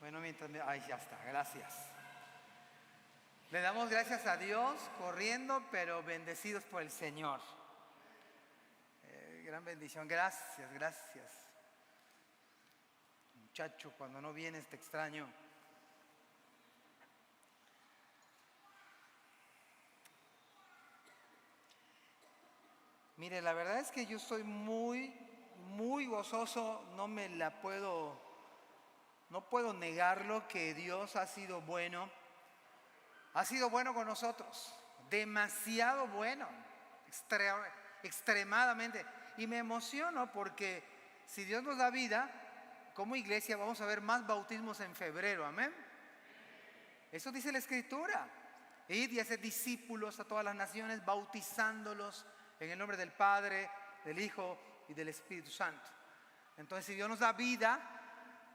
Bueno, ahí ya está, gracias. Le damos gracias a Dios corriendo, pero bendecidos por el Señor. Gran bendición, gracias. Muchacho, cuando no vienes te extraño. Mire, la verdad es que yo estoy muy gozoso, no puedo negarlo, que Dios ha sido bueno con nosotros, demasiado bueno, extremadamente. Y me emociono porque si Dios nos da vida, como iglesia vamos a ver más bautismos en febrero, amén. Eso dice la Escritura. Id y haced discípulos a todas las naciones, bautizándolos en el nombre del Padre, del Hijo y del Espíritu Santo. Entonces, si Dios nos da vida,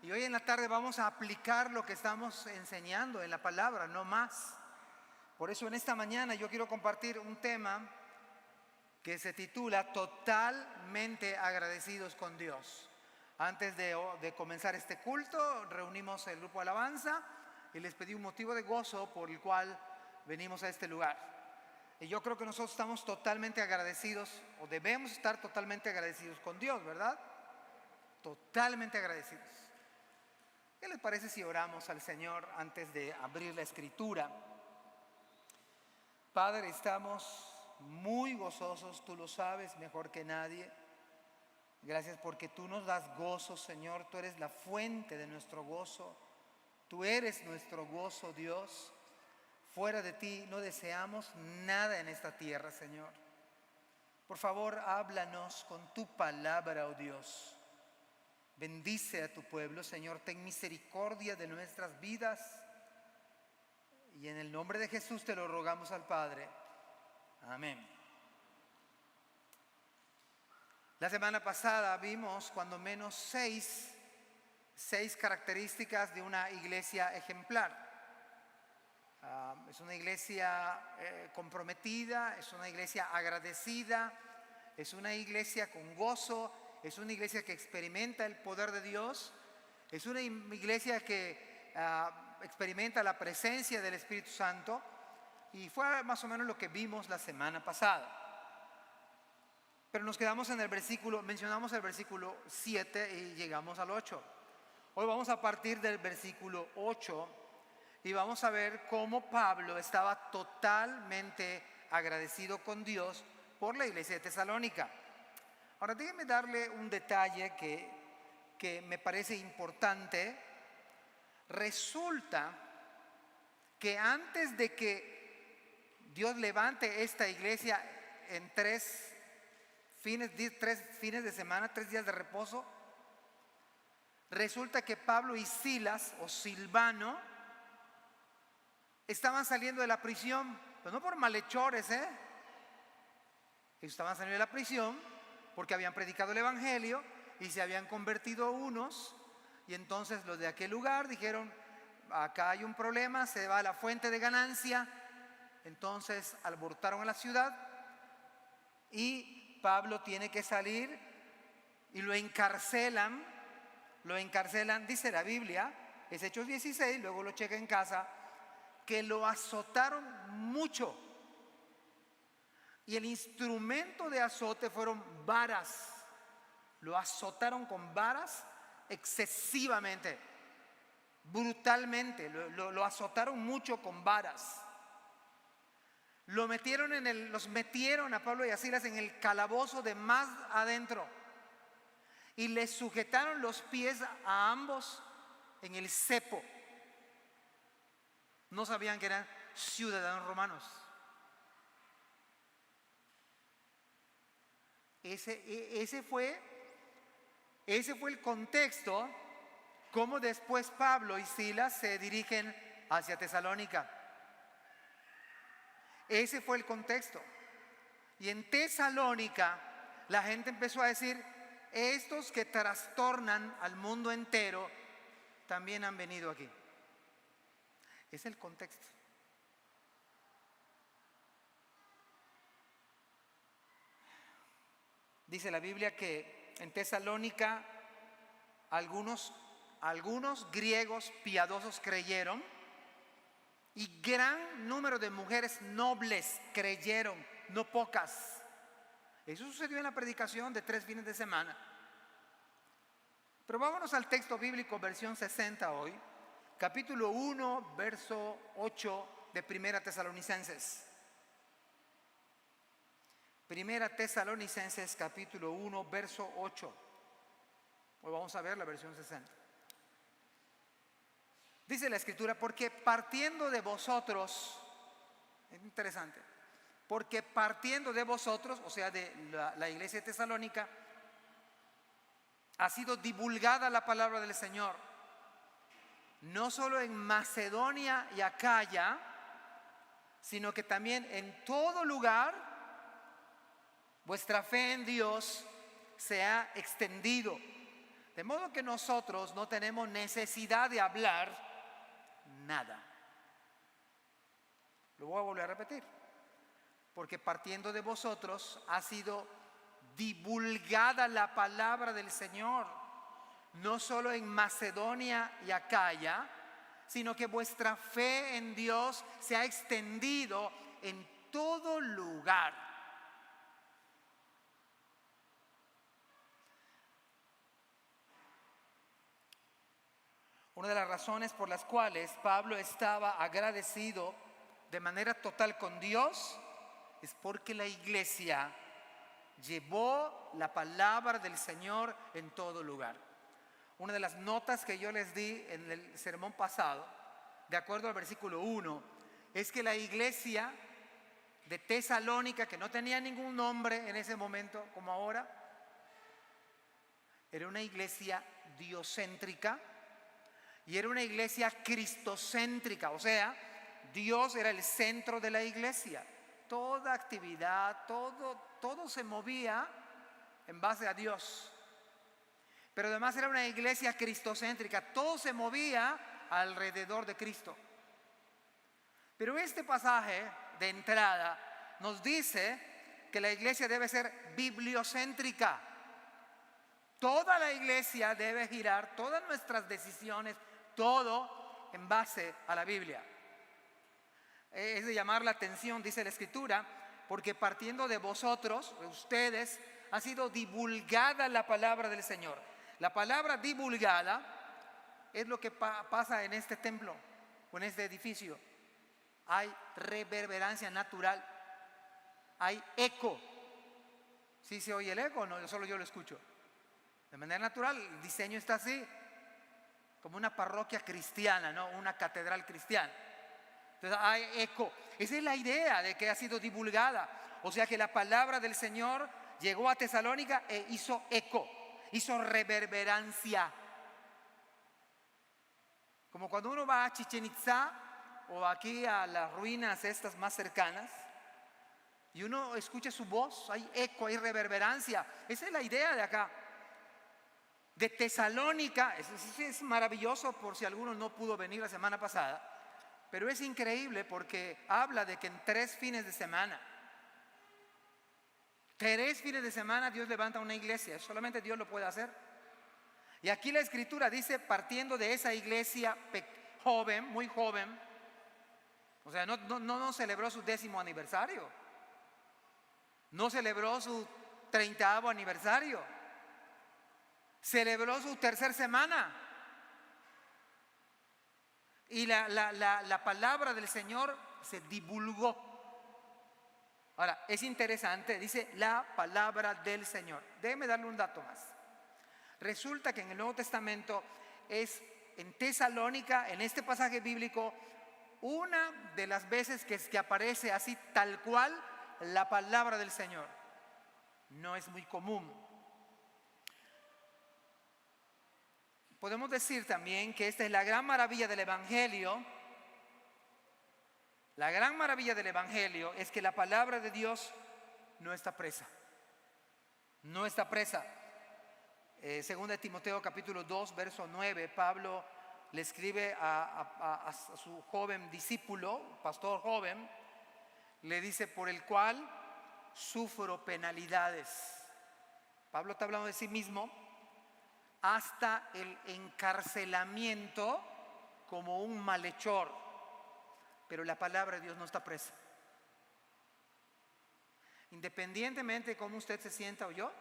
y hoy en la tarde vamos a aplicar lo que estamos enseñando en la palabra, no más. Por eso en esta mañana yo quiero compartir un tema que se titula Totalmente agradecidos con Dios. Antes de comenzar este culto, reunimos el grupo Alabanza y les pedí un motivo de gozo por el cual venimos a este lugar. Y yo creo que nosotros estamos totalmente agradecidos, o debemos estar totalmente agradecidos con Dios, ¿verdad? Totalmente agradecidos. ¿Qué les parece si oramos al Señor antes de abrir la Escritura? Padre, estamos muy gozosos, tú lo sabes mejor que nadie. Gracias porque tú nos das gozo, Señor. Tú eres la fuente de nuestro gozo. Tú eres nuestro gozo, Dios. Fuera de ti no deseamos nada en esta tierra, Señor. Por favor, háblanos con tu palabra, oh Dios. Bendice a tu pueblo, Señor. Ten misericordia de nuestras vidas. Y en el nombre de Jesús te lo rogamos al Padre. Amén. La semana pasada vimos cuando menos seis características de una iglesia ejemplar. Es una iglesia comprometida, es una iglesia agradecida, es una iglesia con gozo, es una iglesia que experimenta el poder de Dios, es una iglesia que experimenta la presencia del Espíritu Santo, y fue más o menos lo que vimos la semana pasada. Pero nos quedamos en el versículo, mencionamos el versículo 7 y llegamos al 8. Hoy vamos a partir del versículo 8 y vamos a ver cómo Pablo estaba totalmente agradecido con Dios por la iglesia de Tesalónica. Ahora déjenme darle un detalle que me parece importante. Resulta que antes de que Dios levante esta iglesia en 3 fines de semana, 3 días de reposo, resulta que Pablo y Silas o Silvano estaban saliendo de la prisión, pues no por malhechores, ellos estaban saliendo de la prisión porque habían predicado el evangelio y se habían convertido unos, y entonces los de aquel lugar dijeron: acá hay un problema, se va a la fuente de ganancia. Entonces alborotaron a la ciudad y Pablo tiene que salir y lo encarcelan, dice la Biblia, es Hechos 16, luego lo checa en casa, que lo azotaron mucho, y el instrumento de azote fueron varas. Lo azotaron con varas excesivamente, brutalmente, lo azotaron mucho con varas. Los metieron a Pablo y a Silas en el calabozo de más adentro y les sujetaron los pies a ambos en el cepo. No sabían que eran ciudadanos romanos. Ese fue el contexto, cómo después Pablo y Silas se dirigen hacia Tesalónica. Ese fue el contexto. Y en Tesalónica la gente empezó a decir: estos que trastornan al mundo entero también han venido aquí. Es el contexto. Dice la Biblia que en Tesalónica algunos algunos griegos piadosos creyeron y gran número de mujeres nobles creyeron, no pocas. Eso sucedió en la predicación de 3 fines de semana. Pero vámonos al texto bíblico, versión 60 hoy, capítulo 1, verso 8 de Primera Tesalonicenses. Primera Tesalonicenses, capítulo 1, verso 8. Hoy vamos a ver la versión 60. Dice la escritura, porque partiendo de vosotros, es interesante, porque partiendo de vosotros, o sea de la iglesia de Tesalónica, ha sido divulgada la palabra del Señor, no solo en Macedonia y Acaya, sino que también en todo lugar vuestra fe en Dios se ha extendido. De modo que nosotros no tenemos necesidad de hablar nada. Lo voy a volver a repetir. Porque partiendo de vosotros ha sido divulgada la palabra del Señor, no solo en Macedonia y Acaya, sino que vuestra fe en Dios se ha extendido en todo lugar. Una de las razones por las cuales Pablo estaba agradecido de manera total con Dios es porque la iglesia llevó la palabra del Señor en todo lugar. Una de las notas que yo les di en el sermón pasado, de acuerdo al versículo 1, es que la iglesia de Tesalónica, que no tenía ningún nombre en ese momento como ahora, era una iglesia diocéntrica y era una iglesia cristocéntrica, o sea, Dios era el centro de la iglesia. Toda actividad, todo se movía en base a Dios. Pero además era una iglesia cristocéntrica, todo se movía alrededor de Cristo. Pero este pasaje de entrada nos dice que la iglesia debe ser bibliocéntrica. Toda la iglesia debe girar, todas nuestras decisiones, todo en base a la Biblia. Es de llamar la atención, dice la escritura, porque partiendo de vosotros, de ustedes, ha sido divulgada la palabra del Señor. La palabra divulgada es lo que pasa en este templo o en este edificio. Hay reverberancia natural, hay eco. ¿Sí se oye el eco o no? Solo yo lo escucho. De manera natural, el diseño está así, como una parroquia cristiana, ¿no? Una catedral cristiana. Entonces hay eco. Esa es la idea de que ha sido divulgada. O sea que la palabra del Señor llegó a Tesalónica e hizo eco, hizo reverberancia. Como cuando uno va a Chichén Itzá o aquí a las ruinas estas más cercanas y uno escucha su voz, hay eco, hay reverberancia. Esa es la idea de acá. De Tesalónica, es maravilloso por si alguno no pudo venir la semana pasada. Pero es increíble porque habla de que en 3 fines de semana, 3 fines de semana Dios levanta una iglesia. Solamente Dios lo puede hacer. Y aquí la escritura dice, partiendo de esa iglesia joven, muy joven, o sea, no celebró su 10º aniversario, no celebró su 30º aniversario, celebró su 3ª semana. Y la palabra del Señor se divulgó. Ahora, es interesante, dice la palabra del Señor. Déjeme darle un dato más. Resulta que en el Nuevo Testamento es en Tesalónica, en este pasaje bíblico, una de las veces que aparece así tal cual la palabra del Señor. No es muy común. Podemos decir también que esta es la gran maravilla del Evangelio. La gran maravilla del Evangelio es que la palabra de Dios no está presa. No está presa. Segunda de Timoteo capítulo 2, verso 9, Pablo le escribe a su joven discípulo, pastor joven, le dice, por el cual sufro penalidades. Pablo está hablando de sí mismo. hasta el encarcelamiento como un malhechor. Pero la palabra de Dios no está presa. Independientemente de cómo usted se sienta o yo,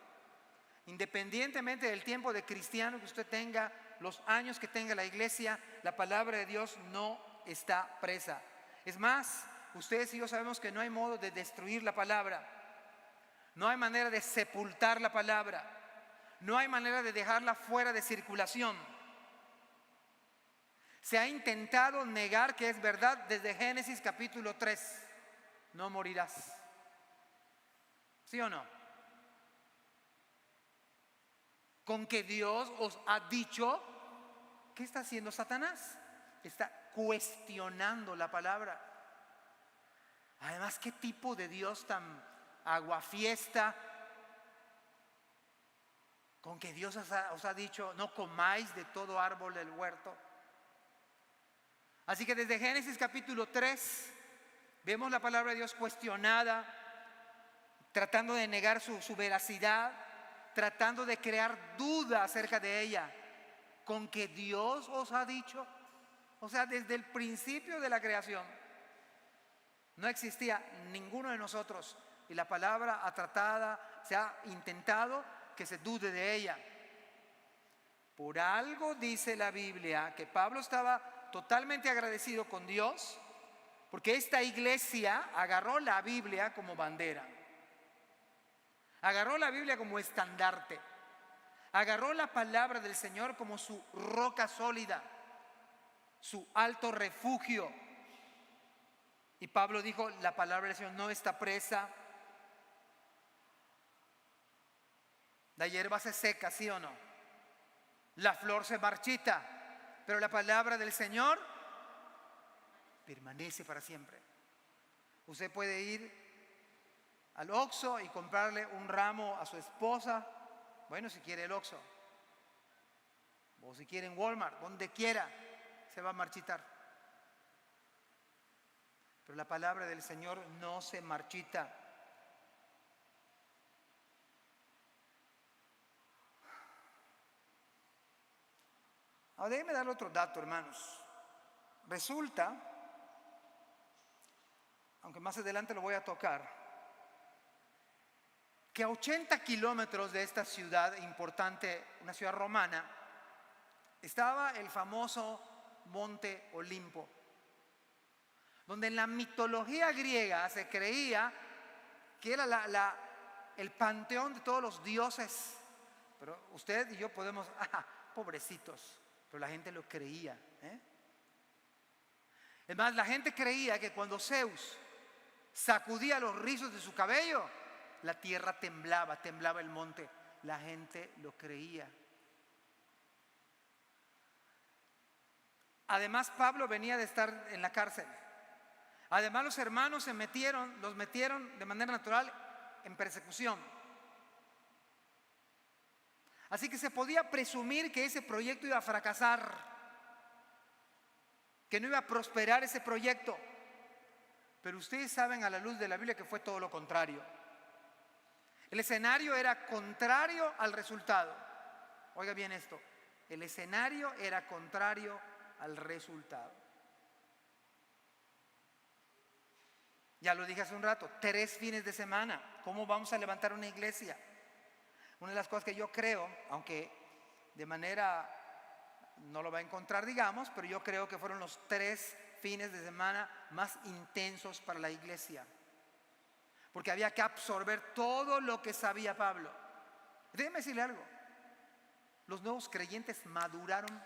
independientemente del tiempo de cristiano que usted tenga, los años que tenga la iglesia, la palabra de Dios no está presa. Es más, ustedes y yo sabemos que no hay modo de destruir la palabra. No hay manera de sepultar la palabra. No hay manera de dejarla fuera de circulación. Se ha intentado negar que es verdad desde Génesis capítulo 3. No morirás. ¿Sí o no? Con que Dios os ha dicho, ¿qué está haciendo Satanás? Está cuestionando la palabra. Además, ¿qué tipo de Dios tan aguafiesta? Con que Dios os ha dicho, no comáis de todo árbol del huerto. Así que desde Génesis capítulo 3 vemos la palabra de Dios cuestionada, tratando de negar su veracidad, tratando de crear duda acerca de ella. Con que Dios os ha dicho, o sea, desde el principio de la creación no existía ninguno de nosotros, y la palabra se ha intentado que se dude de ella. Por algo dice la Biblia que Pablo estaba totalmente agradecido con Dios, porque esta iglesia agarró la Biblia como bandera, agarró la Biblia como estandarte, agarró la palabra del Señor como su roca sólida, su alto refugio. Y Pablo dijo, la palabra del Señor no está presa. La hierba se seca, ¿sí o no? La flor se marchita, pero la palabra del Señor permanece para siempre. Usted puede ir al Oxxo y comprarle un ramo a su esposa, bueno, si quiere el Oxxo, o si quiere en Walmart, donde quiera, se va a marchitar. Pero la palabra del Señor no se marchita. Ahora déjenme dar otro dato, hermanos. Resulta, aunque más adelante lo voy a tocar, que a 80 kilómetros de esta ciudad importante, una ciudad romana, estaba el famoso Monte Olimpo, donde en la mitología griega se creía que era el panteón de todos los dioses. Pero usted y yo podemos, pobrecitos, pero la gente lo creía, Es más, la gente creía que cuando Zeus sacudía los rizos de su cabello, la tierra temblaba el monte. La gente lo creía. Además, Pablo venía de estar en la cárcel. Además, los hermanos los metieron de manera natural en persecución. Así que se podía presumir que ese proyecto iba a fracasar, que no iba a prosperar ese proyecto. Pero ustedes saben a la luz de la Biblia que fue todo lo contrario. El escenario era contrario al resultado. Oiga bien esto, el escenario era contrario al resultado. Ya lo dije hace un rato, 3 fines de semana. ¿Cómo vamos a levantar una iglesia? Una de las cosas que yo creo, aunque de manera no lo va a encontrar, digamos, pero yo creo que fueron los 3 fines de semana más intensos para la iglesia, porque había que absorber todo lo que sabía Pablo. Déjeme decirle algo, los nuevos creyentes maduraron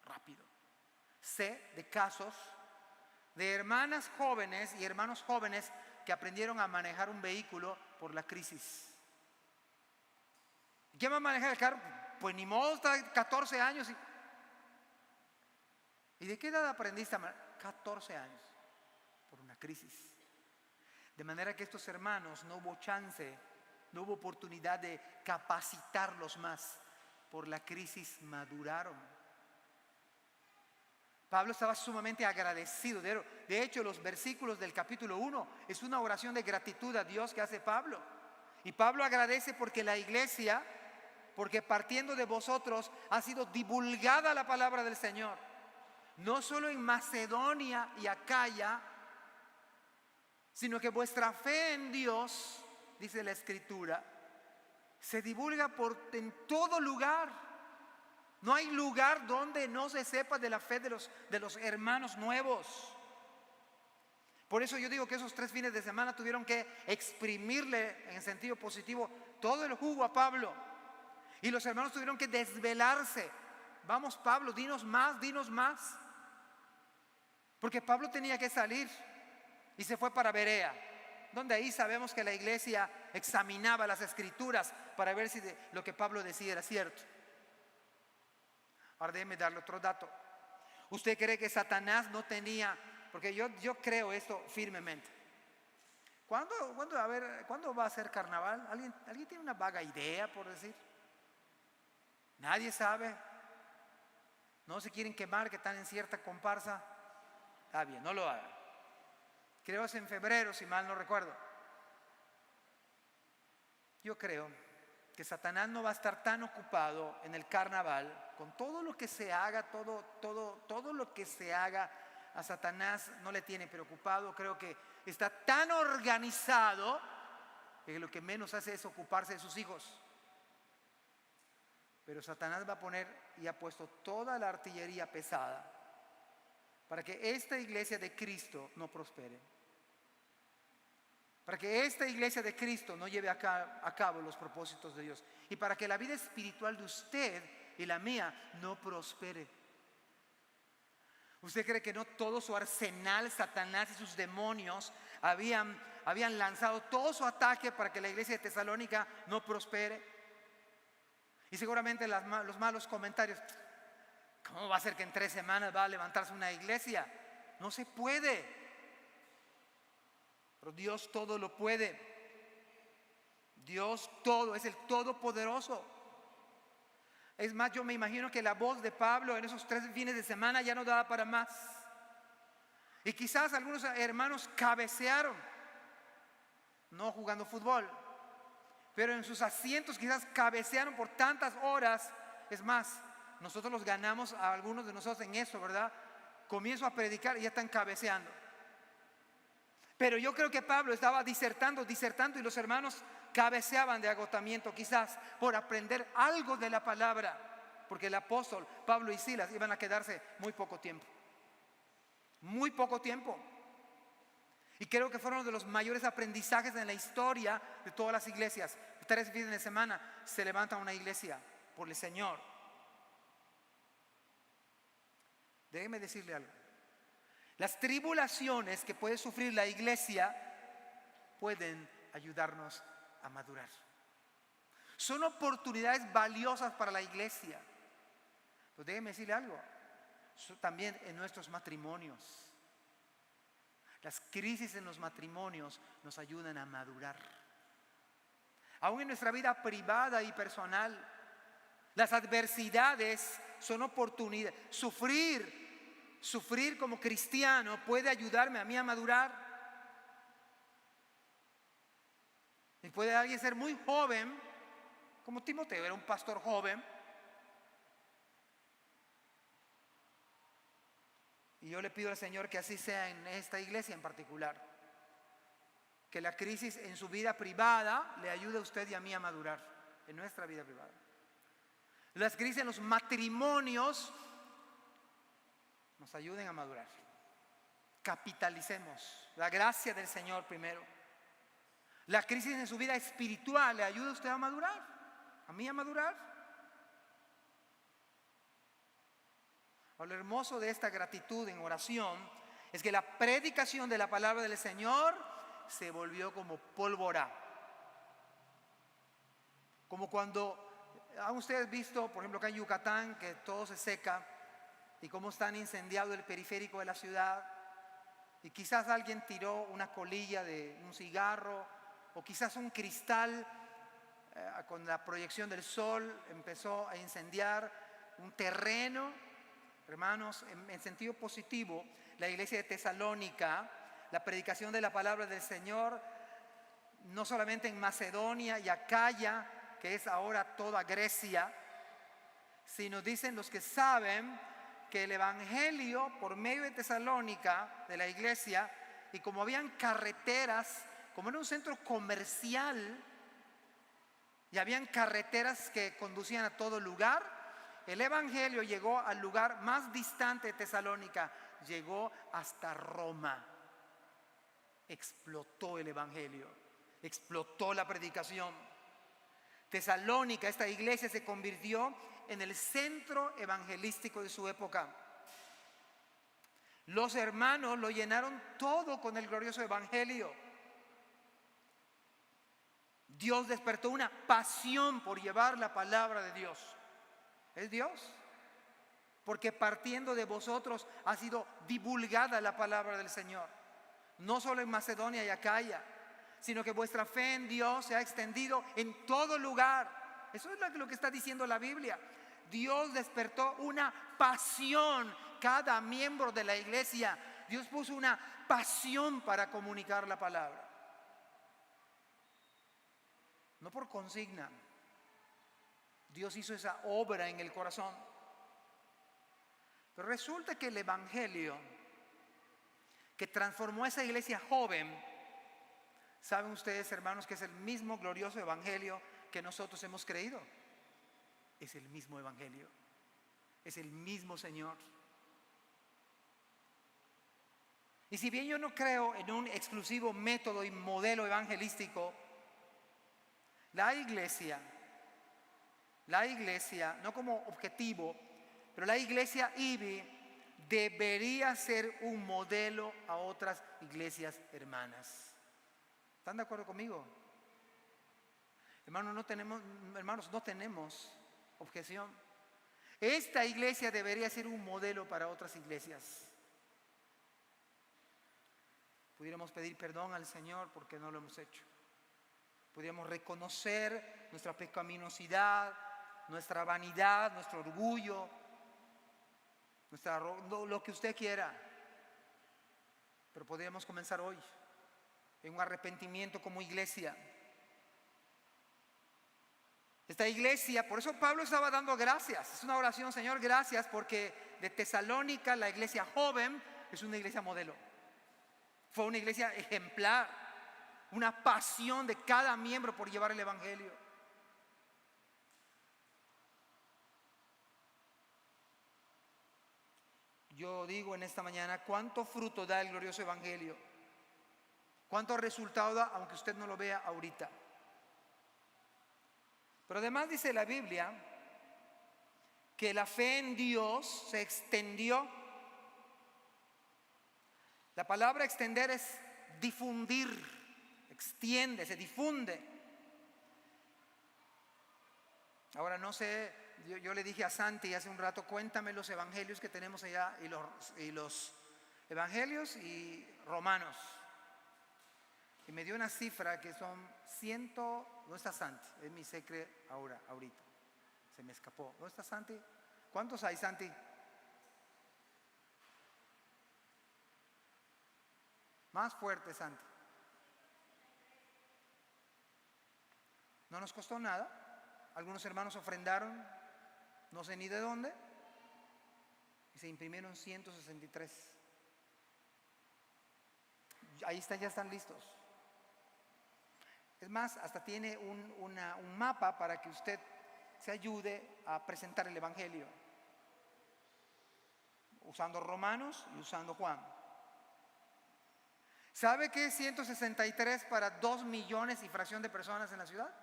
rápido. Sé de casos de hermanas jóvenes y hermanos jóvenes que aprendieron a manejar un vehículo por la crisis. ¿Quién va a manejar el carro? Pues ni modo, está 14 años. ¿Y de qué edad aprendiste a manejar? 14 años, por una crisis. De manera que estos hermanos no hubo chance, no hubo oportunidad de capacitarlos más. Por la crisis maduraron. Pablo estaba sumamente agradecido. De hecho, los versículos del capítulo 1 es una oración de gratitud a Dios que hace Pablo. Y Pablo agradece porque la iglesia porque partiendo de vosotros ha sido divulgada la palabra del Señor, no solo en Macedonia y Acaya, sino que vuestra fe en Dios, dice la Escritura, se divulga en todo lugar. No hay lugar donde no se sepa de la fe de los hermanos nuevos. Por eso yo digo que esos 3 fines de semana tuvieron que exprimirle en sentido positivo todo el jugo a Pablo. Y los hermanos tuvieron que desvelarse. Vamos, Pablo, dinos más, dinos más. Porque Pablo tenía que salir y se fue para Berea, donde ahí sabemos que la iglesia examinaba las escrituras para ver si lo que Pablo decía era cierto. Ahora déjeme darle otro dato. ¿Usted cree que Satanás no tenía? Porque yo creo esto firmemente. ¿Cuándo va a ser carnaval? ¿Alguien tiene una vaga idea, por decir? Nadie sabe. No se quieren quemar, que están en cierta comparsa. Está bien, no lo hagan. Creo es en febrero, si mal no recuerdo. Yo creo que Satanás no va a estar tan ocupado en el carnaval con todo lo que se haga, todo lo que se haga. A Satanás no le tiene preocupado. Creo que está tan organizado que lo que menos hace es ocuparse de sus hijos. Pero Satanás va a poner y ha puesto toda la artillería pesada para que esta iglesia de Cristo no prospere, para que esta iglesia de Cristo no lleve a cabo los propósitos de Dios, y para que la vida espiritual de usted y la mía no prospere. ¿Usted cree que no todo su arsenal, Satanás y sus demonios, habían lanzado todo su ataque para que la iglesia de Tesalónica no prospere? Y seguramente los malos comentarios: ¿cómo va a ser que en 3 semanas va a levantarse una iglesia? No se puede. Pero Dios todo lo puede. Dios todo, es el Todopoderoso. Es más, yo me imagino que la voz de Pablo en esos 3 fines de semana ya no daba para más. Y quizás algunos hermanos cabecearon, no jugando fútbol, pero en sus asientos quizás cabecearon por tantas horas. Es más, nosotros los ganamos a algunos de nosotros en eso, ¿verdad? Comienzo a predicar y ya están cabeceando. Pero yo creo que Pablo estaba disertando y los hermanos cabeceaban de agotamiento, quizás por aprender algo de la palabra, porque el apóstol Pablo y Silas iban a quedarse muy poco tiempo. Muy poco tiempo. Y creo que fueron uno de los mayores aprendizajes en la historia de todas las iglesias. 3 fines de semana se levanta una iglesia por el Señor. Déjeme decirle algo. Las tribulaciones que puede sufrir la iglesia pueden ayudarnos a madurar. Son oportunidades valiosas para la iglesia. Pero déjeme decirle algo. También en nuestros matrimonios. Las crisis en los matrimonios nos ayudan a madurar. Aún en nuestra vida privada y personal, las adversidades son oportunidades. Sufrir como cristiano puede ayudarme a mí a madurar. Y puede alguien ser muy joven, como Timoteo era un pastor joven. Y yo le pido al Señor que así sea en esta iglesia en particular. Que la crisis en su vida privada le ayude a usted y a mí a madurar en nuestra vida privada. Las crisis en los matrimonios nos ayuden a madurar. Capitalicemos la gracia del Señor primero. La crisis en su vida espiritual le ayuda a usted a madurar, a mí a madurar. Lo hermoso de esta gratitud en oración es que la predicación de la palabra del Señor se volvió como pólvora. Como cuando han ustedes visto, por ejemplo, acá en Yucatán, que todo se seca y cómo están incendiado el periférico de la ciudad, y quizás alguien tiró una colilla de un cigarro o quizás un cristal con la proyección del sol empezó a incendiar un terreno. Hermanos, en sentido positivo, la iglesia de Tesalónica, la predicación de la palabra del Señor, no solamente en Macedonia y Acaya, que es ahora toda Grecia, sino dicen los que saben que el evangelio por medio de Tesalónica, de la iglesia, y como habían carreteras, como era un centro comercial y habían carreteras que conducían a todo lugar, el evangelio llegó al lugar más distante de Tesalónica, llegó hasta Roma. Explotó el evangelio, explotó la predicación. Tesalónica, esta iglesia, se convirtió en el centro evangelístico de su época. Los hermanos lo llenaron todo con el glorioso evangelio. Dios despertó una pasión por llevar la palabra de Dios. Es Dios, porque partiendo de vosotros ha sido divulgada la palabra del Señor, no solo en Macedonia y Acaya, sino que vuestra fe en Dios se ha extendido en todo lugar. Eso es lo que está diciendo la Biblia. Dios despertó una pasión, cada miembro de la iglesia. Dios puso una pasión para comunicar la palabra. No por consigna. Dios hizo esa obra en el corazón. Pero resulta que el evangelio que transformó a esa iglesia joven, ¿saben ustedes, hermanos, que es el mismo glorioso evangelio que nosotros hemos creído? Es el mismo evangelio, es el mismo Señor. Y si bien yo no creo en un exclusivo método y modelo evangelístico, la iglesia, no como objetivo, pero la iglesia IBI debería ser un modelo a otras iglesias hermanas. ¿Están de acuerdo conmigo? Hermanos, no tenemos objeción. Esta iglesia debería ser un modelo para otras iglesias. Pudiéramos pedir perdón al Señor porque no lo hemos hecho. Pudiéramos reconocer nuestra pecaminosidad, nuestra vanidad, nuestro orgullo, lo que usted quiera. Pero podríamos comenzar hoy en un arrepentimiento como iglesia. Esta iglesia, por eso Pablo estaba dando gracias. Es una oración: Señor, gracias, porque de Tesalónica, la iglesia joven, es una iglesia modelo. Fue una iglesia ejemplar, una pasión de cada miembro por llevar el evangelio. Yo digo en esta mañana, ¿cuánto fruto da el glorioso evangelio? ¿Cuánto resultado da, aunque usted no lo vea ahorita? Pero además dice la Biblia que la fe en Dios se extendió. La palabra extender es difundir, extiende, se difunde. Ahora no sé, yo le dije a Santi hace un rato, cuéntame los evangelios que tenemos allá, y los evangelios y Romanos. Y me dio una cifra que son 100, ¿dónde está Santi? Es mi secreto ahorita. Se me escapó. ¿Dónde está Santi? ¿Cuántos hay, Santi? Más fuerte, Santi. No nos costó nada. Algunos hermanos ofrendaron, no sé ni de dónde, y se imprimieron 163. Ahí están, ya están listos. Es más, hasta tiene un mapa para que usted se ayude a presentar el evangelio, usando Romanos y usando Juan. ¿Sabe qué es 163 para 2 millones y fracción de personas en la ciudad?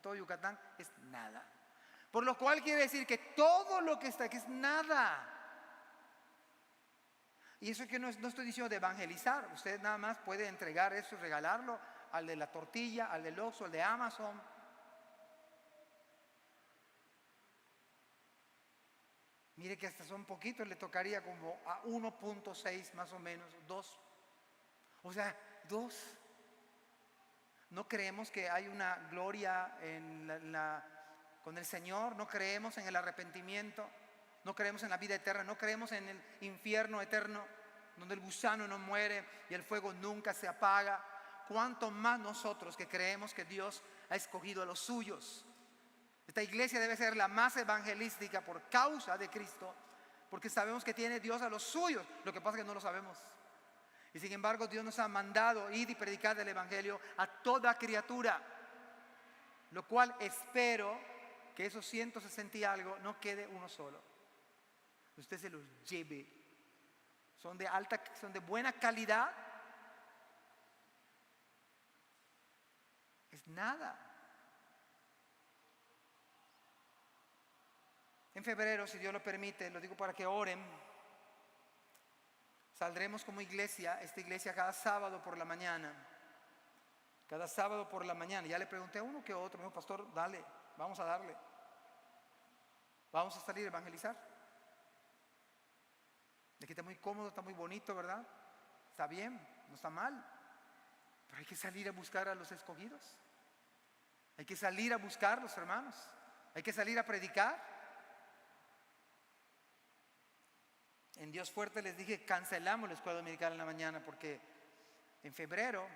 Todo Yucatán es nada. Por lo cual quiere decir que todo lo que está aquí es nada. Y eso que no estoy diciendo de evangelizar. Usted nada más puede entregar eso y regalarlo al de la tortilla, al del Oxxo, al de Amazon. Mire que hasta son poquitos, le tocaría como a 1.6 más o menos, 2. O sea, 2. No creemos que hay una gloria con el Señor, no creemos en el arrepentimiento, no creemos en la vida eterna, no creemos en el infierno eterno, donde el gusano no muere y el fuego nunca se apaga. Cuánto más nosotros que creemos que Dios ha escogido a los suyos, Esta iglesia debe ser la más evangelística por causa de Cristo, porque sabemos que tiene Dios a los suyos. Lo que pasa es que no lo sabemos. Y sin embargo Dios nos ha mandado ir y predicar el evangelio a toda criatura, lo cual espero que esos 160 y algo no quede uno solo. Usted se los lleve. Son de buena calidad. Es nada. En febrero, si Dios lo permite, lo digo para que oren, saldremos como iglesia, esta iglesia cada sábado por la mañana. Cada sábado por la mañana. Ya le pregunté a uno que a otro, me dijo, pastor, dale, vamos a darle. Vamos a salir a evangelizar. Aquí está muy cómodo, está muy bonito, ¿verdad? Está bien, no está mal. Pero hay que salir a buscar a los escogidos. Hay que salir a buscar a los hermanos. Hay que salir a predicar. En Dios Fuerte les dije, cancelamos la escuela dominical en la mañana porque en febrero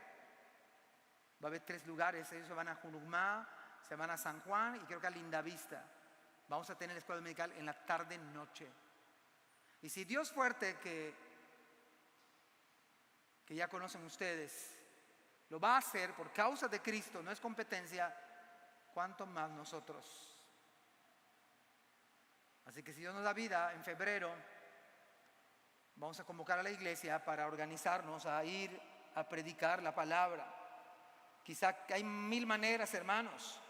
va a haber 3 lugares. Ellos se van a Junucmá, se van a San Juan y creo que a Lindavista. Vamos a tener la escuela dominical en la tarde-noche. Y si Dios Fuerte, que ya conocen ustedes, lo va a hacer por causa de Cristo, no es competencia, ¿cuánto más nosotros? Así que si Dios nos da vida, en febrero vamos a convocar a la iglesia para organizarnos a ir a predicar la palabra. Quizá hay 1000 maneras, hermanos.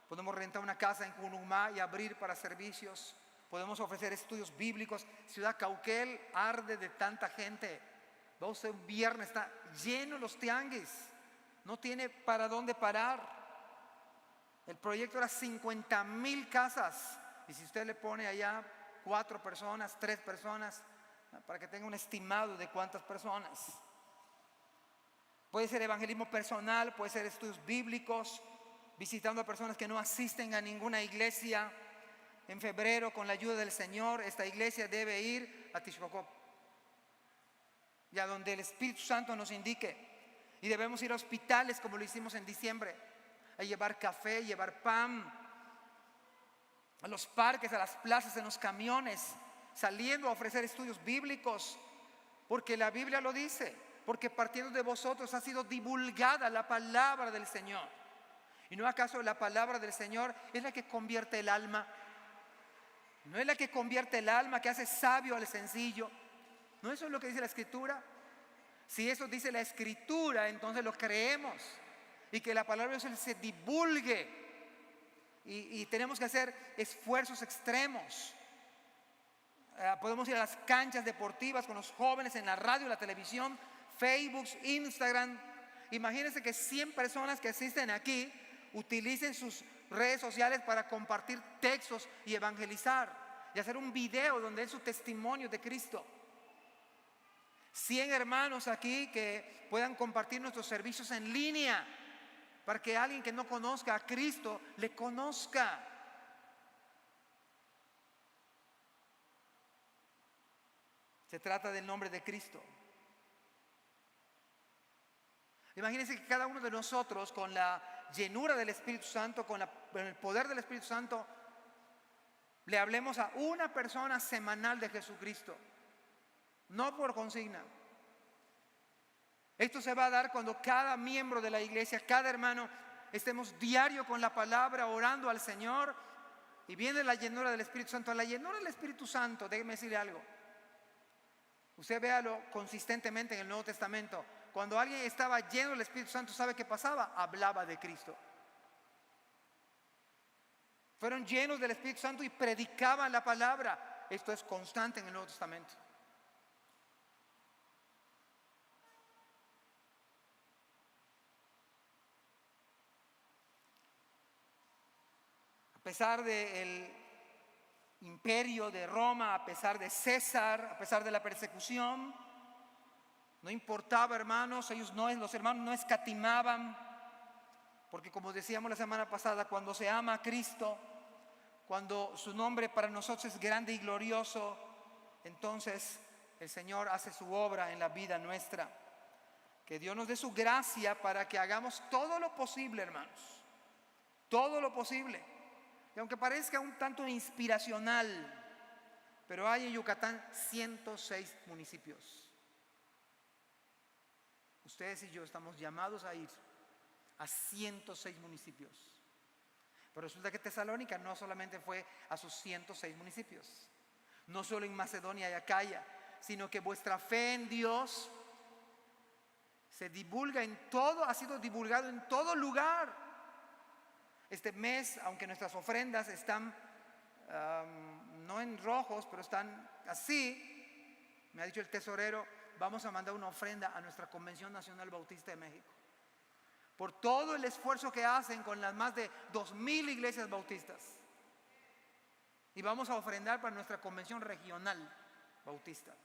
Podemos rentar una casa en Cunumá y abrir para servicios. Podemos ofrecer estudios bíblicos. Ciudad Cauquel arde de tanta gente. Va usted un viernes, está lleno los tianguis. No tiene para dónde parar. El proyecto era 50,000 casas. Y si usted le pone allá 4 personas, 3 personas, para que tenga un estimado de cuántas personas. Puede ser evangelismo personal, puede ser estudios bíblicos, visitando a personas que no asisten a ninguna iglesia. En febrero, con la ayuda del Señor, esta iglesia debe ir a Tishbokop, y a donde el Espíritu Santo nos indique. Y debemos ir a hospitales como lo hicimos en diciembre, a llevar café, llevar pan, a los parques, a las plazas, en los camiones, saliendo a ofrecer estudios bíblicos, porque la Biblia lo dice, porque partiendo de vosotros ha sido divulgada la palabra del Señor. ¿Y no acaso la palabra del Señor es la que convierte el alma? ¿No es la que convierte el alma, que hace sabio al sencillo? ¿No eso es lo que dice la Escritura? Si eso dice la Escritura, entonces lo creemos, y que la palabra de Dios se divulgue, y tenemos que hacer esfuerzos extremos. Podemos ir a las canchas deportivas con los jóvenes, en la radio, la televisión, Facebook, Instagram. Imagínense que 100 personas que asisten aquí utilicen sus redes sociales para compartir textos y evangelizar y hacer un video donde es su testimonio de Cristo. 100 hermanos aquí que puedan compartir nuestros servicios en línea para que alguien que no conozca a Cristo le conozca. Se trata del nombre de Cristo. Imagínense que cada uno de nosotros, con la llenura del Espíritu Santo, con el poder del Espíritu Santo, le hablemos a una persona semanal de Jesucristo, no por consigna. Esto se va a dar cuando cada miembro de la iglesia, cada hermano, estemos diario con la palabra, orando al Señor, y viene la llenura del Espíritu Santo. La llenura del Espíritu Santo, déjeme decirle algo. Usted véalo consistentemente en el Nuevo Testamento. Cuando alguien estaba lleno del Espíritu Santo, ¿sabe qué pasaba? Hablaba de Cristo. Fueron llenos del Espíritu Santo y predicaban la palabra. Esto es constante en el Nuevo Testamento. A pesar del imperio de Roma, a pesar de César, a pesar de la persecución, no importaba, hermanos, los hermanos no escatimaban, porque como decíamos la semana pasada, cuando se ama a Cristo, cuando su nombre para nosotros es grande y glorioso, entonces el Señor hace su obra en la vida nuestra. Que Dios nos dé su gracia para que hagamos todo lo posible, hermanos, todo lo posible. Y aunque parezca un tanto inspiracional, pero hay en Yucatán 106 municipios. Ustedes y yo estamos llamados a ir a 106 municipios. Pero resulta que Tesalónica no solamente fue a sus 106 municipios, no solo en Macedonia y Acaya, sino que vuestra fe en Dios se divulga en todo, ha sido divulgado en todo lugar. Este mes, aunque nuestras ofrendas están no en rojos, pero están así, me ha dicho el tesorero, vamos a mandar una ofrenda a nuestra Convención Nacional Bautista de México por todo el esfuerzo que hacen con las más de 2,000 iglesias bautistas. Y vamos a ofrendar para nuestra convención regional bautista.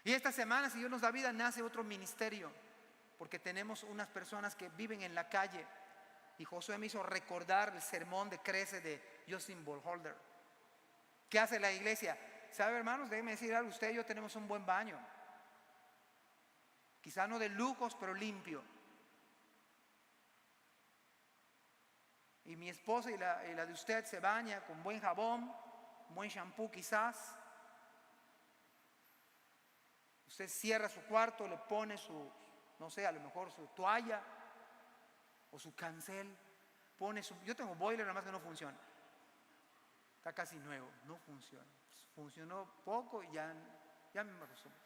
Y esta semana, si Dios nos da vida, nace otro ministerio, porque tenemos unas personas que viven en la calle. Y Josué me hizo recordar el sermón de Crece de Justin Burkholder. ¿Qué hace la iglesia? ¿Sabe, hermanos? Déjenme decir algo, usted y yo tenemos un buen baño. Quizá no de lujos, pero limpio. Y mi esposa y la de usted se baña con buen jabón, buen shampoo quizás. Usted cierra su cuarto, le pone su, no sé, a lo mejor su toalla o su cancel. Pone su, yo tengo boiler, nada más que no funciona. Está casi nuevo, no funciona. Funcionó poco y ya me acostumbré.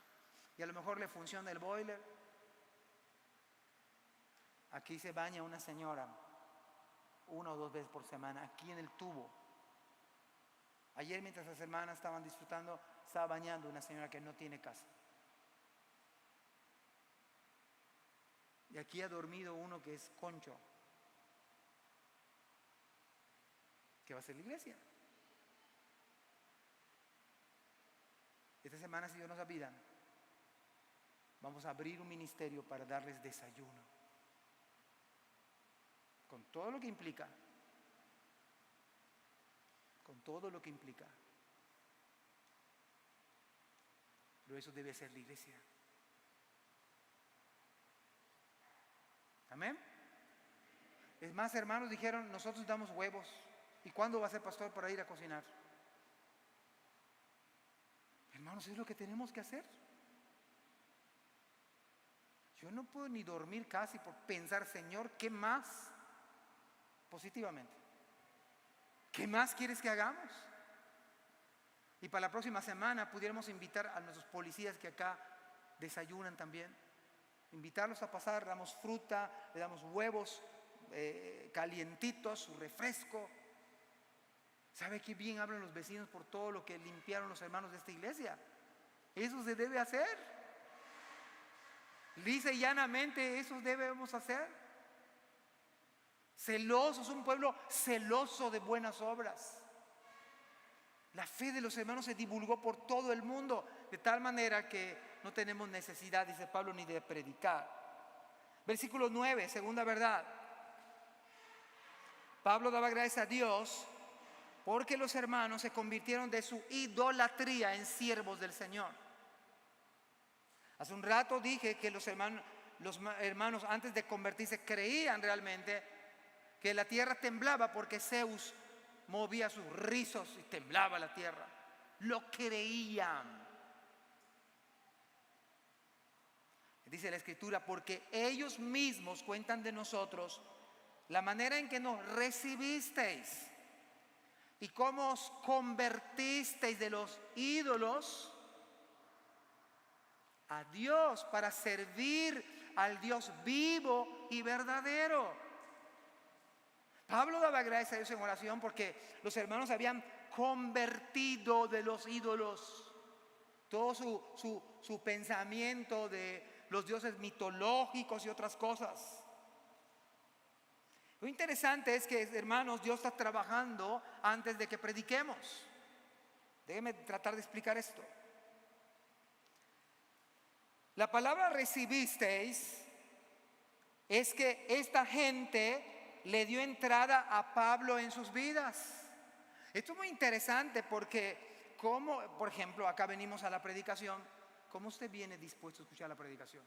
Y a lo mejor le funciona el boiler. Aquí se baña una señora 1 o 2 veces por semana, aquí en el tubo. Ayer, mientras las hermanas estaban disfrutando, estaba bañando una señora que no tiene casa. Y aquí ha dormido uno que es concho, que va a ser la iglesia. Esta semana, si Dios nos da vida, vamos a abrir un ministerio para darles desayuno, con todo lo que implica, con todo lo que implica. Pero eso debe ser la iglesia. Amén. Es más, hermanos dijeron, nosotros damos huevos. ¿Y cuándo va a ser pastor para ir a cocinar? Hermanos, es lo que tenemos que hacer. Yo no puedo ni dormir casi por pensar, Señor, ¿qué más? Positivamente, ¿qué más quieres que hagamos? Y para la próxima semana pudiéramos invitar a nuestros policías que acá desayunan también, invitarlos a pasar, le damos fruta, le damos huevos calientitos, su refresco. ¿Sabe qué bien hablan los vecinos por todo lo que limpiaron los hermanos de esta iglesia? Eso se debe hacer. Lisa y llanamente eso debemos hacer. Celosos, un pueblo celoso de buenas obras. La fe de los hermanos se divulgó por todo el mundo, de tal manera que no tenemos necesidad, dice Pablo, ni de predicar. Versículo 9, segunda verdad. Pablo daba gracias a Dios porque los hermanos se convirtieron de su idolatría en siervos del Señor. Hace un rato dije que los hermanos antes de convertirse creían realmente que la tierra temblaba porque Zeus movía sus rizos y temblaba la tierra. Lo creían. Dice la Escritura, porque ellos mismos cuentan de nosotros la manera en que nos recibisteis y cómo os convertisteis de los ídolos a Dios para servir al Dios vivo y verdadero. Pablo daba gracias a Dios en oración porque los hermanos habían convertido de los ídolos todo su pensamiento de los dioses mitológicos y otras cosas. Lo interesante es que, hermanos, Dios está trabajando antes de que prediquemos. Déjenme tratar de explicar esto. La palabra recibisteis es que esta gente le dio entrada a Pablo en sus vidas. Esto es muy interesante porque, como, por ejemplo, acá venimos a la predicación, ¿cómo usted viene dispuesto a escuchar la predicación?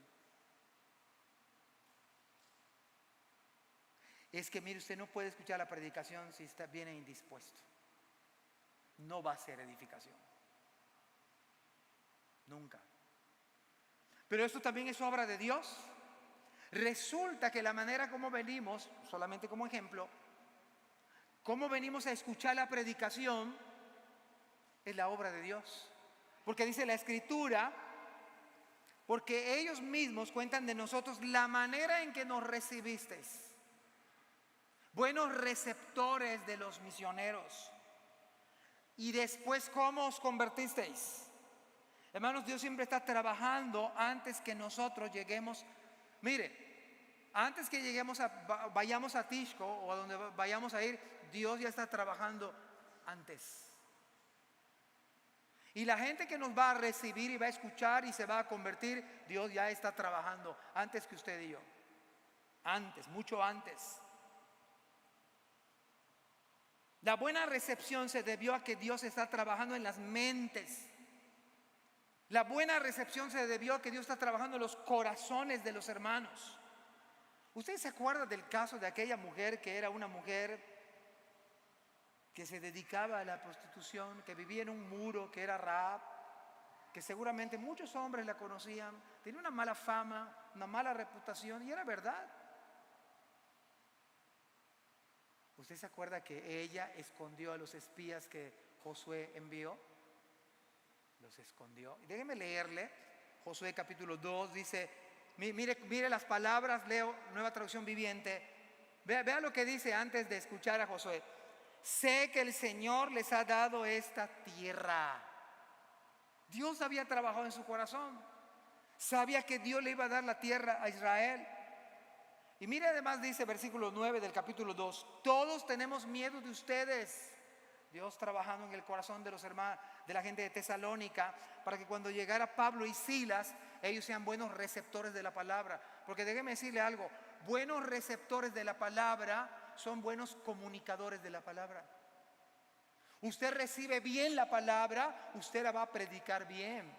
es que, mire, usted no puede escuchar la predicación si está bien indispuesto. No va a ser edificación. Nunca. Pero esto también es obra de Dios. Resulta que la manera como venimos, solamente como ejemplo, cómo venimos a escuchar la predicación es la obra de Dios. Porque dice la Escritura, porque ellos mismos cuentan de nosotros la manera en que nos recibisteis. Buenos receptores de los misioneros. Y después, ¿cómo os convertisteis? Hermanos, Dios siempre está trabajando antes que nosotros lleguemos. Mire, antes que vayamos a Tishko o a donde vayamos a ir, Dios ya está trabajando antes. Y la gente que nos va a recibir y va a escuchar y se va a convertir, Dios ya está trabajando antes que usted y yo. Antes, mucho antes. La buena recepción se debió a que Dios está trabajando en las mentes. La buena recepción se debió a que Dios está trabajando en los corazones de los hermanos. ¿Usted se acuerda del caso de aquella mujer que era una mujer que se dedicaba a la prostitución, que vivía en un muro, que era Rahab, que seguramente muchos hombres la conocían, tenía una mala fama, una mala reputación, y era verdad? ¿Usted se acuerda que ella escondió a los espías que Josué envió? Los escondió. Y déjeme leerle, Josué capítulo 2 dice, mire las palabras, leo Nueva Traducción Viviente. Vea lo que dice antes de escuchar a Josué. Sé que el Señor les ha dado esta tierra. Dios había trabajado en su corazón. Sabía que Dios le iba a dar la tierra a Israel. Y mire, además dice versículo 9 del capítulo 2, todos tenemos miedo de ustedes. Dios trabajando en el corazón de los hermanos, de la gente de Tesalónica, para que cuando llegara Pablo y Silas, ellos sean buenos receptores de la palabra. Porque déjeme decirle algo, buenos receptores de la palabra son buenos comunicadores de la palabra. Usted recibe bien la palabra, usted la va a predicar bien.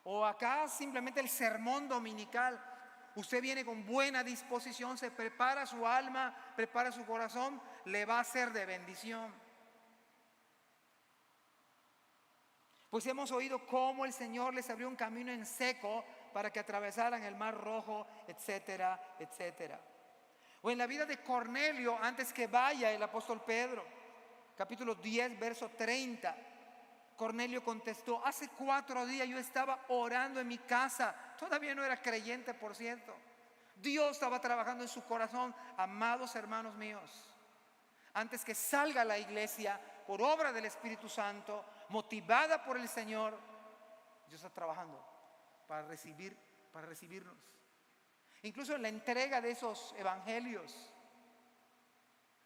O acá simplemente el sermón dominical, usted viene con buena disposición, se prepara su alma, prepara su corazón, le va a ser de bendición. Pues hemos oído cómo el Señor les abrió un camino en seco para que atravesaran el mar rojo, etcétera, etcétera. O en la vida de Cornelio, antes que vaya el apóstol Pedro, capítulo 10, verso 30. Cornelio contestó, hace 4 días yo estaba orando en mi casa. Todavía no era creyente, por cierto. Dios estaba trabajando en su corazón, amados hermanos míos. Antes que salga la iglesia, por obra del Espíritu Santo, motivada por el Señor, Dios está trabajando para recibirnos. Incluso en la entrega de esos evangelios,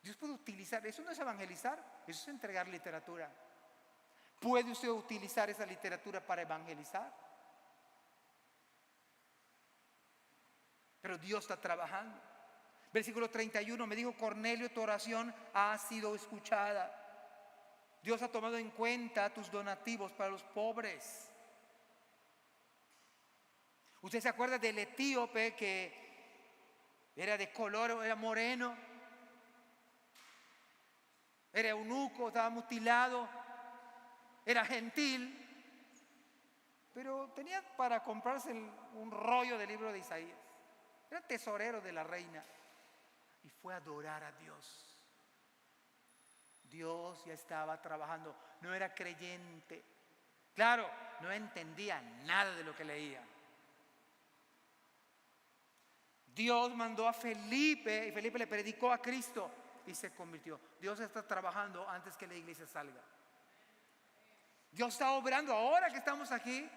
Dios puede utilizar, eso no es evangelizar, eso es entregar literatura. ¿Puede usted utilizar esa literatura para evangelizar? Pero Dios está trabajando. Versículo 31, me dijo Cornelio, tu oración ha sido escuchada. Dios ha tomado en cuenta tus donativos para los pobres. ¿Usted se acuerda del etíope que era de color, era moreno? Era eunuco, estaba mutilado, era gentil, pero tenía para comprarse un rollo del libro de Isaías. Era tesorero de la reina y fue a adorar a Dios. Dios ya estaba trabajando, no era creyente. Claro, no entendía nada de lo que leía. Dios mandó a Felipe y Felipe le predicó a Cristo y se convirtió. Dios está trabajando antes que la iglesia salga. Dios está obrando ahora que estamos aquí,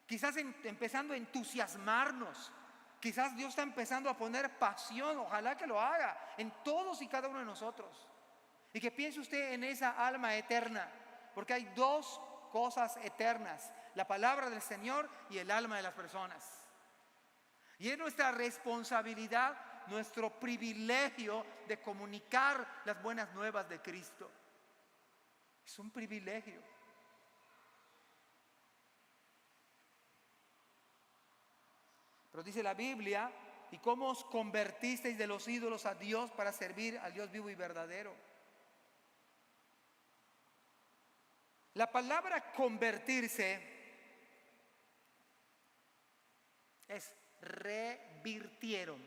quizás empezando a entusiasmarnos. Quizás Dios está empezando a poner pasión, ojalá que lo haga en todos y cada uno de nosotros. Y que piense usted en esa alma eterna, porque hay 2 cosas eternas: la palabra del Señor y el alma de las personas. Y es nuestra responsabilidad, nuestro privilegio de comunicar las buenas nuevas de Cristo. Es un privilegio. Pero dice la Biblia y cómo os convertisteis de los ídolos a Dios para servir al Dios vivo y verdadero. La palabra convertirse es revirtieron.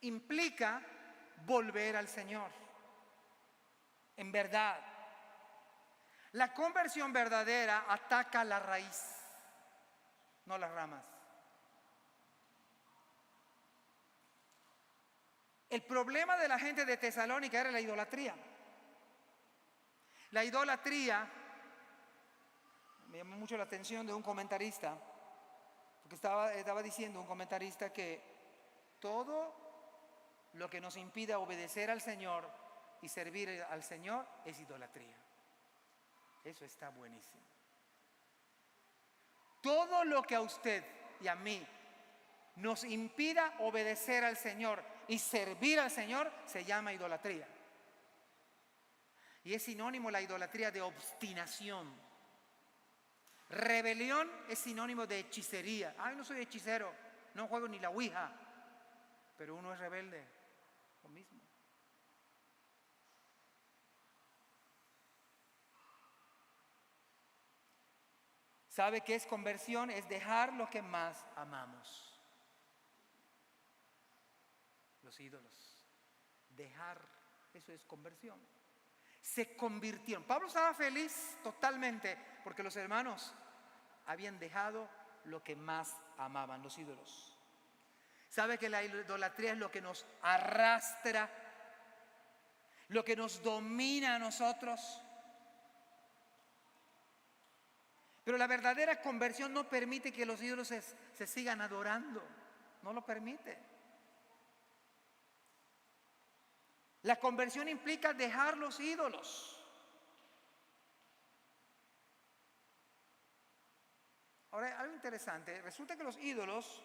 Implica volver al Señor. En verdad, la conversión verdadera ataca la raíz, no las ramas. El problema de la gente de Tesalónica era la idolatría. La idolatría, me llamó mucho la atención de un comentarista, porque estaba diciendo un comentarista que todo lo que nos impida obedecer al Señor y servir al Señor es idolatría. Eso está buenísimo. Todo lo que a usted y a mí nos impida obedecer al Señor y servir al Señor se llama idolatría. Y es sinónimo la idolatría de obstinación. Rebelión es sinónimo de hechicería. Ay, no soy hechicero, no juego ni la ouija, pero uno es rebelde, lo mismo. ¿Sabe qué es conversión? Es dejar lo que más amamos. Los ídolos. Dejar, eso es conversión. Se convirtieron. Pablo estaba feliz totalmente porque los hermanos habían dejado lo que más amaban, los ídolos. ¿Sabe que la idolatría es lo que nos arrastra, lo que nos domina a nosotros? Pero la verdadera conversión no permite que los ídolos se sigan adorando. No lo permite. La conversión implica dejar los ídolos. Ahora, algo interesante. Resulta que los ídolos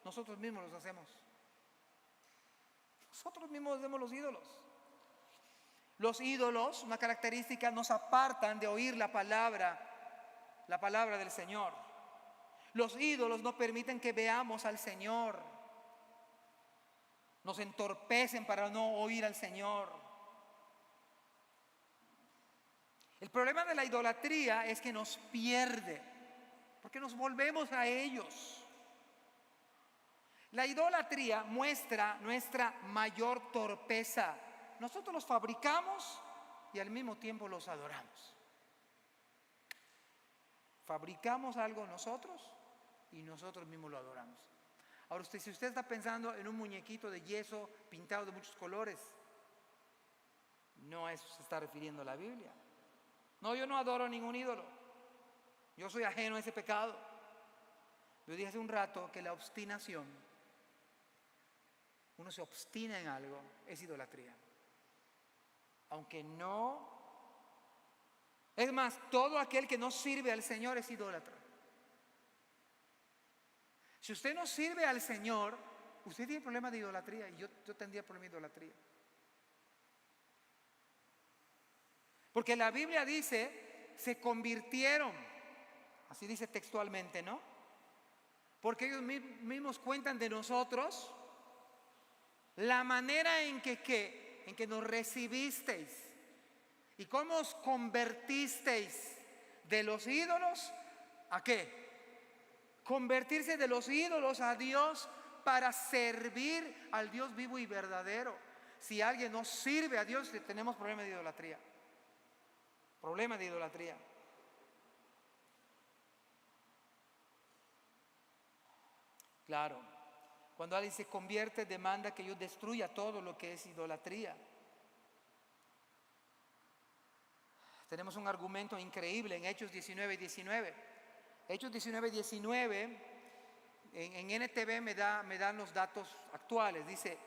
nosotros mismos los hacemos. Nosotros mismos hacemos los ídolos. Los ídolos, una característica, nos apartan de oír la palabra del Señor. Los ídolos no permiten que veamos al Señor. Nos entorpecen para no oír al Señor. El problema de la idolatría es que nos pierde, porque nos volvemos a ellos. La idolatría muestra nuestra mayor torpeza. Nosotros los fabricamos y al mismo tiempo los adoramos. Fabricamos algo nosotros y nosotros mismos lo adoramos. Ahora si usted está pensando en un muñequito de yeso pintado de muchos colores, no a eso se está refiriendo la Biblia. No, yo no adoro ningún ídolo. Yo soy ajeno a ese pecado. Yo dije hace un rato que la obstinación, uno se obstina en algo, es idolatría. Aunque no, es más, todo aquel que no sirve al Señor es idólatra. Si usted no sirve al Señor, usted tiene problema de idolatría y yo tendría problema de idolatría. Porque la Biblia dice, se convirtieron, así dice textualmente, ¿no? Porque ellos mismos cuentan de nosotros la manera en que nos recibisteis y cómo os convertisteis de los ídolos ¿a qué? Convertirse de los ídolos a Dios para servir al Dios vivo y verdadero. Si alguien no sirve a Dios, tenemos problema de idolatría. Problema de idolatría. Claro, cuando alguien se convierte, demanda que yo destruya todo lo que es idolatría. Tenemos un argumento increíble en Hechos 19:19. Hechos 19:19, en NTV me dan los datos actuales. Dice,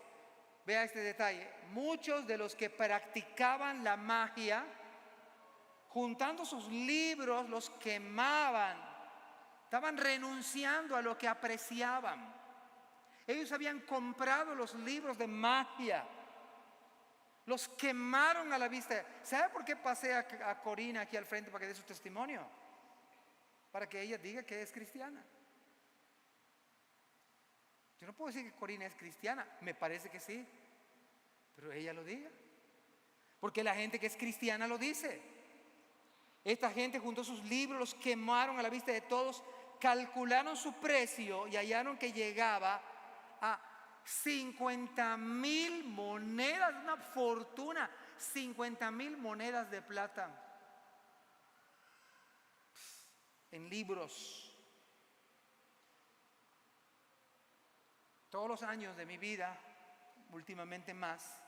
vea este detalle, muchos de los que practicaban la magia, juntando sus libros, los quemaban. Estaban renunciando a lo que apreciaban. Ellos habían comprado los libros de magia. Los quemaron a la vista. ¿Sabe por qué pasé a Corina aquí al frente para que dé su testimonio? para que ella diga que es cristiana. Yo no puedo decir que Corina es cristiana, me parece que sí, pero ella lo diga. Porque la gente que es cristiana lo dice. Esta gente juntó sus libros, los quemaron a la vista de todos, calcularon su precio y hallaron que llegaba a 50,000 monedas, una fortuna, 50,000 monedas de plata en libros. Todos los años de mi vida, últimamente más,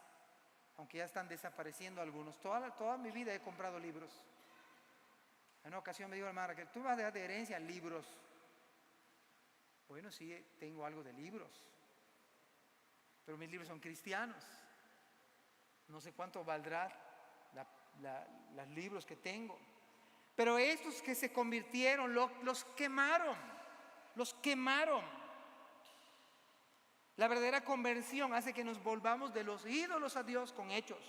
aunque ya están desapareciendo algunos, toda mi vida he comprado libros. En una ocasión me dijo la hermana que tú vas a dejar de herencia libros. Bueno, sí, tengo algo de libros, pero mis libros son cristianos. No sé cuánto valdrá los libros que tengo. Pero estos que se convirtieron, los quemaron. Los quemaron. La verdadera conversión hace que nos volvamos de los ídolos a Dios con hechos.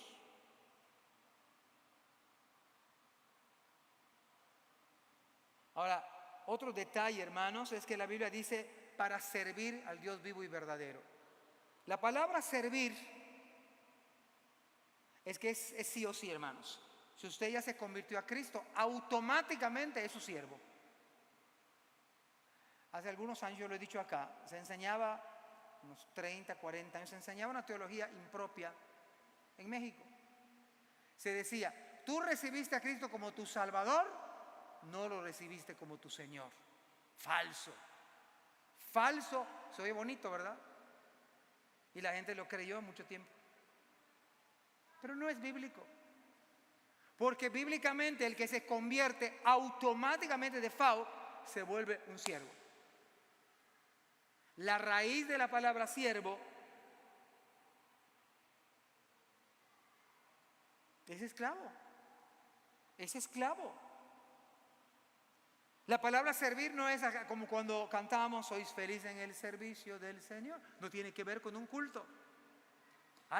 Ahora, otro detalle, hermanos, es que la Biblia dice para servir al Dios vivo y verdadero. La palabra servir es que es sí o sí, hermanos. Si usted ya se convirtió a Cristo, automáticamente es su siervo. Hace algunos años, yo lo he dicho acá, se enseñaba, unos 30, 40 años, se enseñaba una teología impropia en México. Se decía, tú recibiste a Cristo como tu Salvador, no lo recibiste como tu Señor. Falso. Falso, se oye bonito, ¿verdad? Y la gente lo creyó mucho tiempo. Pero no es bíblico. Porque bíblicamente el que se convierte automáticamente de default se vuelve un siervo. La raíz de la palabra siervo es esclavo. Es esclavo. La palabra servir no es como cuando cantamos sois felices en el servicio del Señor. No tiene que ver con un culto.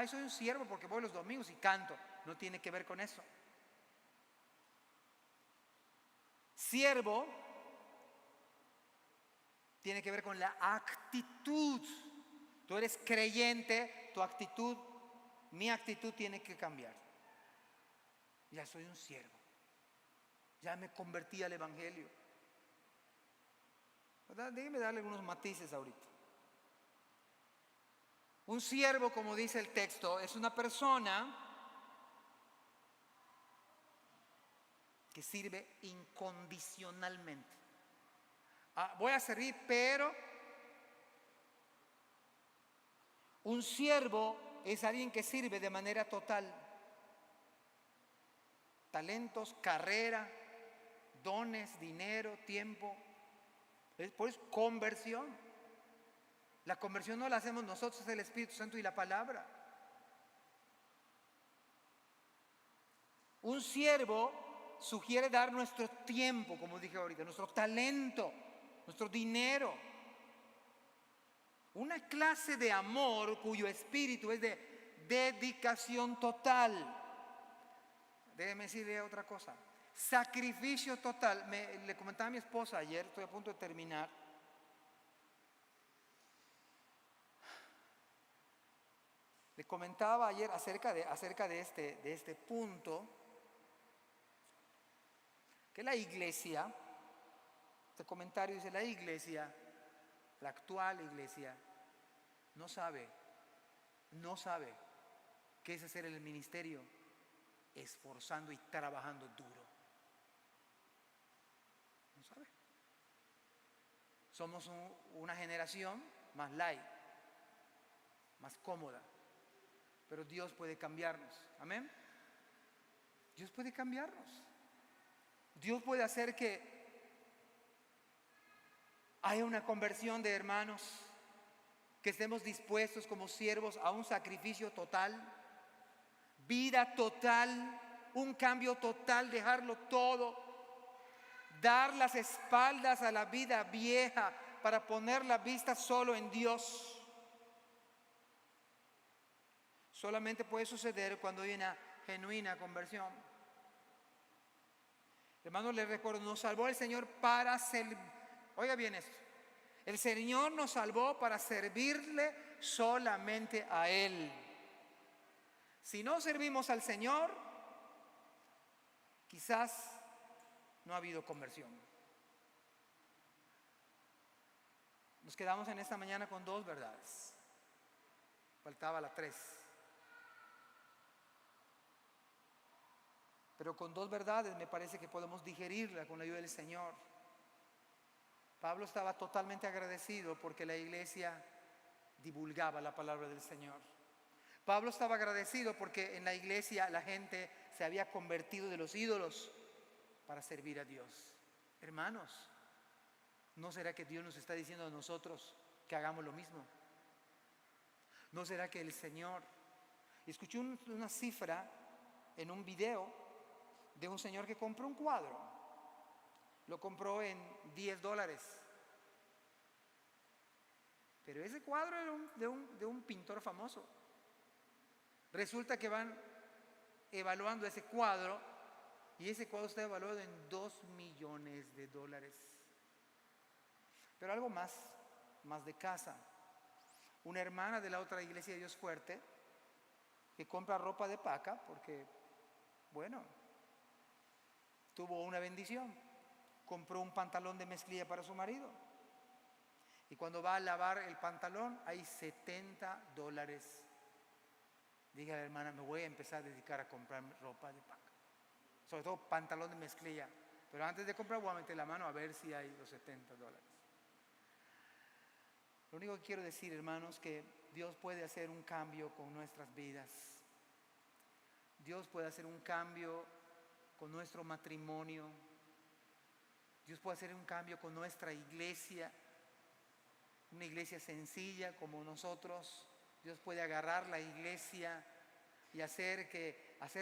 Soy un siervo porque voy los domingos y canto. No tiene que ver con eso. Siervo tiene que ver con la actitud. Tú eres creyente, tu actitud, mi actitud tiene que cambiar. Ya soy un siervo. Ya me convertí al Evangelio. Déjeme darle algunos matices ahorita. Un siervo, como dice el texto, es una persona que sirve incondicionalmente. Voy a servir, pero un siervo es alguien que sirve de manera total. Talentos, carrera, dones, dinero, tiempo. Pues conversión. La conversión no la hacemos nosotros, es el Espíritu Santo y la palabra. Un siervo sugiere dar nuestro tiempo, como dije ahorita, nuestro talento, nuestro dinero. Una clase de amor cuyo espíritu es de dedicación total. Déjeme decirle otra cosa. Sacrificio total. Le comentaba a mi esposa ayer, estoy a punto de terminar. Le comentaba ayer acerca de este punto, que la iglesia, este comentario dice, la iglesia, la actual iglesia, no sabe qué es hacer el ministerio esforzando y trabajando duro. No sabe. Somos una generación más light, más cómoda. Pero Dios puede cambiarnos. Amén. Dios puede cambiarnos. Dios puede hacer que haya una conversión de hermanos, que estemos dispuestos como siervos a un sacrificio total, vida total, un cambio total, dejarlo todo, dar las espaldas a la vida vieja para poner la vista solo en Dios. Solamente puede suceder cuando hay una genuina conversión. Hermanos, les recuerdo, nos salvó el Señor para servir. Oiga bien esto. El Señor nos salvó para servirle solamente a Él. Si no servimos al Señor, quizás no ha habido conversión. Nos quedamos en esta mañana con 2 verdades. Faltaba la 3. Pero con 2 verdades me parece que podemos digerirla con la ayuda del Señor. Pablo estaba totalmente agradecido porque la iglesia divulgaba la palabra del Señor. Pablo estaba agradecido porque en la iglesia la gente se había convertido de los ídolos para servir a Dios. Hermanos, ¿no será que Dios nos está diciendo a nosotros que hagamos lo mismo? ¿No será que el Señor... Escuché una cifra en un video de un señor que compró un cuadro. Lo compró en $10. Pero ese cuadro era de un pintor famoso. Resulta que van evaluando ese cuadro y ese cuadro está evaluado en $2 millones. Pero algo más de casa. Una hermana de la otra iglesia de Dios Fuerte que compra ropa de paca porque, bueno, tuvo una bendición. Compró un pantalón de mezclilla para su marido. Y cuando va a lavar el pantalón hay $70. Diga a la hermana, me voy a empezar a dedicar a comprar ropa de paca. Sobre todo pantalón de mezclilla. Pero antes de comprar voy a meter la mano a ver si hay los $70. Lo único que quiero decir, hermanos, que Dios puede hacer un cambio con nuestras vidas. Dios puede hacer un cambio con nuestro matrimonio. Dios puede hacer un cambio con nuestra iglesia. Una iglesia sencilla como nosotros. Dios puede agarrar la iglesia y hacer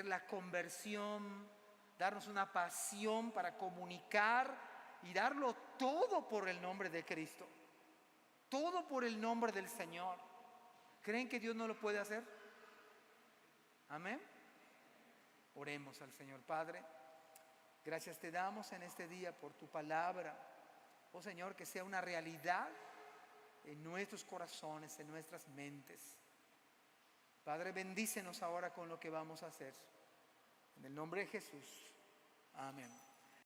la conversión, darnos una pasión para comunicar y darlo todo por el nombre de Cristo. Todo por el nombre del Señor. ¿Creen que Dios no lo puede hacer? Amén. Oremos al Señor. Padre, gracias te damos en este día por tu palabra. Oh Señor, que sea una realidad en nuestros corazones, en nuestras mentes. Padre, bendícenos ahora con lo que vamos a hacer. En el nombre de Jesús. Amén.